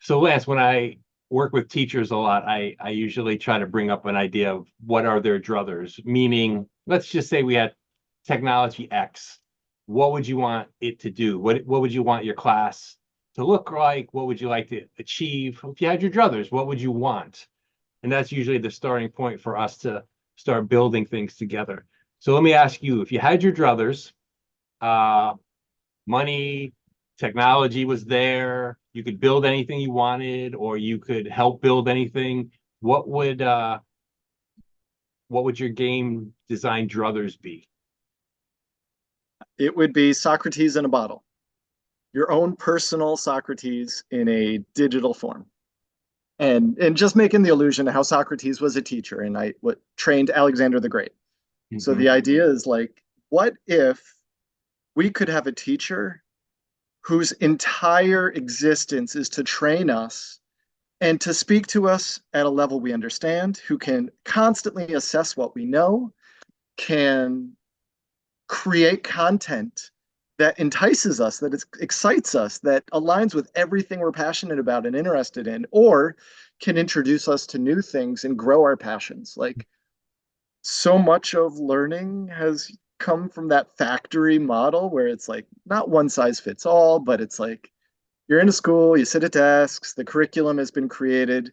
So Lance, when I work with teachers a lot, I usually try to bring up an idea of what are their druthers, meaning let's just say we had technology X. What would you want it to do? What would you want your class to look like? What would you like to achieve? If you had your druthers, what would you want? And that's usually the starting point for us to start building things together. So let me ask you, if you had your druthers, uh, money, technology was there. You could build anything you wanted, or you could help build anything. What would uh, what would your game design druthers be? It would be Socrates in a bottle, your own personal Socrates in a digital form. And just making the allusion to how Socrates was a teacher and I what trained Alexander the Great. So Mm-hmm. the idea is like, what if we could have a teacher whose entire existence is to train us and to speak to us at a level we understand, who can constantly assess what we know, can create content that entices us, that excites us, that aligns with everything we're passionate about and interested in, or can introduce us to new things and grow our passions. Like so much of learning has come from that factory model where it's like not one size fits all, but it's like you're in a school, you sit at desks, the curriculum has been created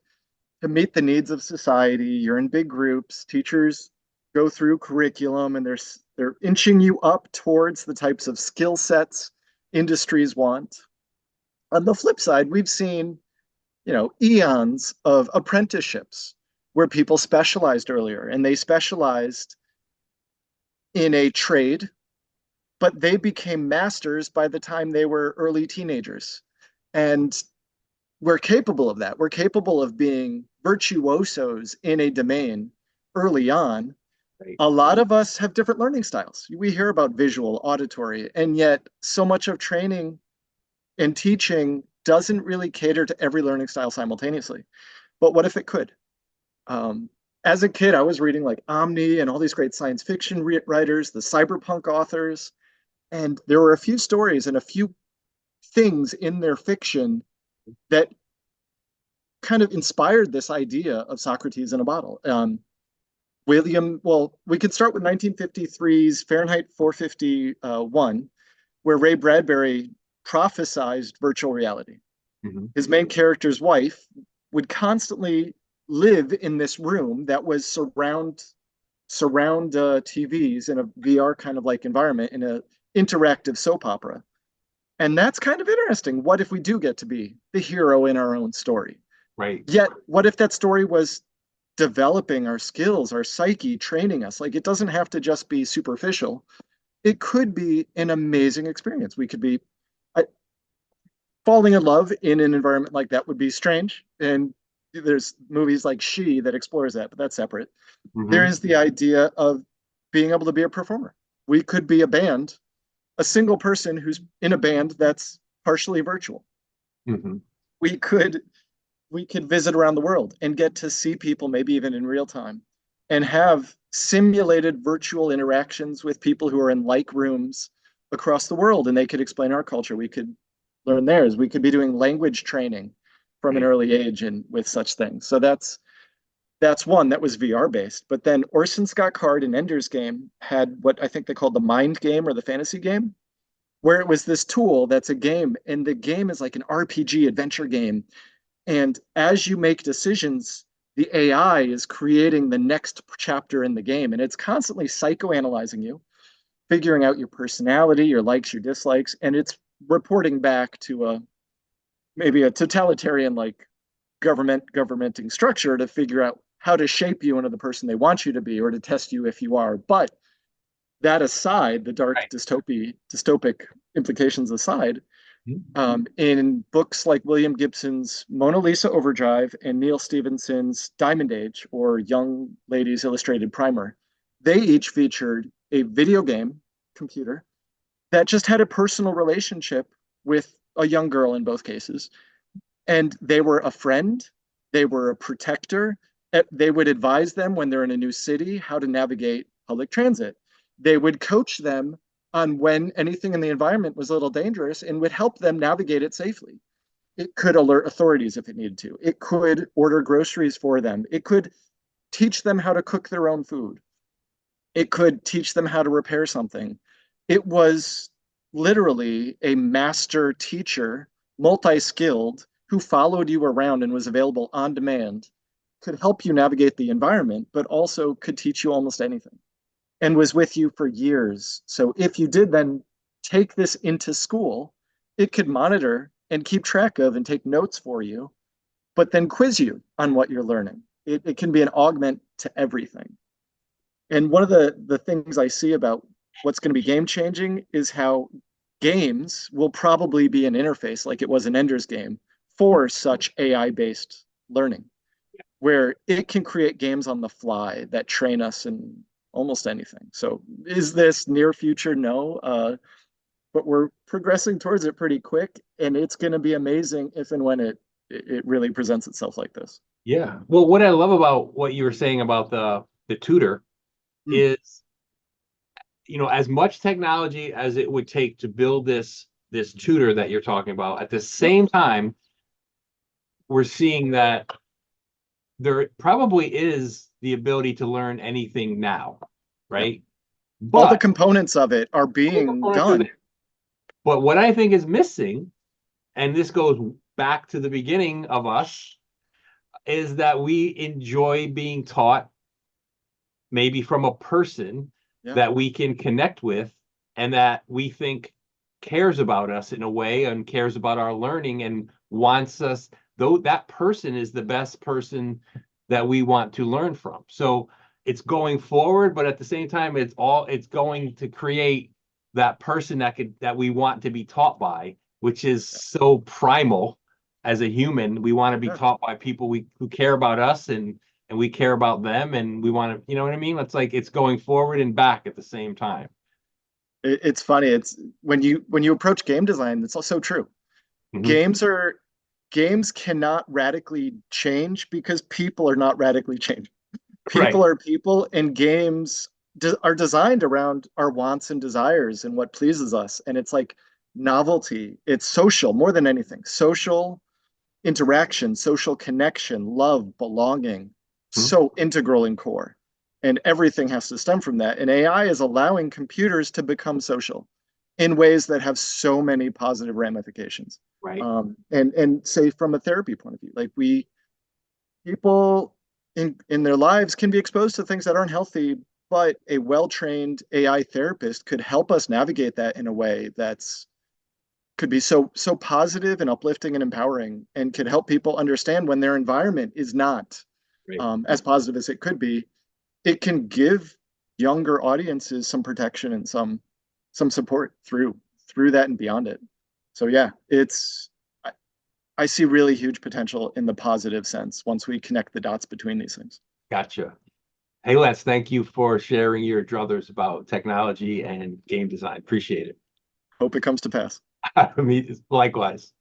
to meet the needs of society. You're in big groups, teachers go through curriculum and they're inching you up towards the types of skill sets industries want. On the flip side, we've seen, eons of apprenticeships where people specialized earlier and they specialized in a trade, but they became masters by the time they were early teenagers. And we're capable of that. We're capable of being virtuosos in a domain early on. Right. A lot of us have different learning styles. We hear about visual, auditory, and yet so much of training and teaching doesn't really cater to every learning style simultaneously. But what if it could? Um, as a kid, I was reading like Omni and all these great science fiction writers, the cyberpunk authors, and there were a few stories and a few things in their fiction that kind of inspired this idea of Socrates in a bottle. We could start with 1953's Fahrenheit 451, where Ray Bradbury prophesized virtual reality. Mm-hmm. His main character's wife would constantly live in this room that was surround TVs in a VR kind of like environment in a interactive soap opera. And that's kind of interesting. What if we do get to be the hero in our own story? Right. Yet, what if that story was developing our skills, our psyche, training us? Like, it doesn't have to just be superficial. It could be an amazing experience. We could be I, falling in love in an environment like that would be strange. And there's movies like She that explores that, but that's separate. There Mm-hmm. is the idea of being able to be a performer. We could be a band, a single person who's in a band that's partially virtual. Mm-hmm. We could we could visit around the world and get to see people maybe even in real time and have simulated virtual interactions with people who are in like rooms across the world and they could explain our culture. We could learn theirs. We could be doing language training from an Right. early age and with such things. So that's one that was VR based. But then Orson Scott Card in Ender's Game had what I think they called the mind game or the fantasy game, where it was this tool that's a game, and the game is like an RPG adventure game. And as you make decisions, the AI is creating the next chapter in the game, and it's constantly psychoanalyzing you, figuring out your personality, your likes, your dislikes, and it's reporting back to a maybe a totalitarian like governmenting structure to figure out how to shape you into the person they want you to be or to test you if you are. But that aside, the dark Right. dystopic implications aside, Mm-hmm. in books like William Gibson's Mona Lisa Overdrive and Neil Stephenson's Diamond Age or Young Ladies Illustrated Primer, they each featured a video game computer that just had a personal relationship with a young girl in both cases. And they were a friend, they were a protector. They would advise them when they're in a new city how to navigate public transit. They would coach them on when anything in the environment was a little dangerous and would help them navigate it safely. It could alert authorities if it needed to. It could order groceries for them. It could teach them how to cook their own food. It could teach them how to repair something. It was literally a master teacher, multi skilled, who followed you around and was available on demand, could help you navigate the environment, but also could teach you almost anything and was with you for years. So if you did then take this into school, it could monitor and keep track of and take notes for you, but then quiz you on what you're learning. It can be an augment to everything. And one of the things I see about what's going to be game changing is how games will probably be an interface like it was an Ender's Game for such AI based learning, where it can create games on the fly that train us in almost anything. So is this near future? No. But we're progressing towards it pretty quick, and it's going to be amazing if and when it really presents itself like this. Yeah. Well, what I love about what you were saying about the tutor Mm, is, as much technology as it would take to build this tutor that you're talking about, at the yep. same time, we're seeing that there probably is the ability to learn anything now, Yep. right? All the But components of it are being done. but what I think is missing, and this goes back to the beginning of us, is that we enjoy being taught maybe from a person Yeah. that we can connect with and that we think cares about us in a way and cares about our learning and wants us, though that person is the best person that we want to learn from. So it's going forward, but at the same time, it's going to create that person that we want to be taught by, which is so primal as a human. We want to be Yeah. taught by people who care about us and we care about them and we want to, you know what I mean? It's like it's going forward and back at the same time. It's funny. It's when you approach game design, it's also true. Mhm. Games cannot radically change because people are not radically changing. Right. People are people, and games are designed around our wants and desires and what pleases us. And it's like novelty. It's social more than anything. Social interaction, social connection, love, belonging, Mhm. so integral and core. And everything has to stem from that. And AI is allowing computers to become social in ways that have so many positive ramifications. Right. And say from a therapy point of view, like people in their lives can be exposed to things that aren't healthy, but a well-trained AI therapist could help us navigate that in a way that's could be so positive and uplifting and empowering and can help people understand when their environment is not Right. as positive as it could be. It can give younger audiences some protection and some support through that and beyond it. So yeah, I see really huge potential in the positive sense once we connect the dots between these things. Gotcha. Hey, Les, thank you for sharing your druthers about technology and game design. Appreciate Hope it comes to pass. it. Me, likewise.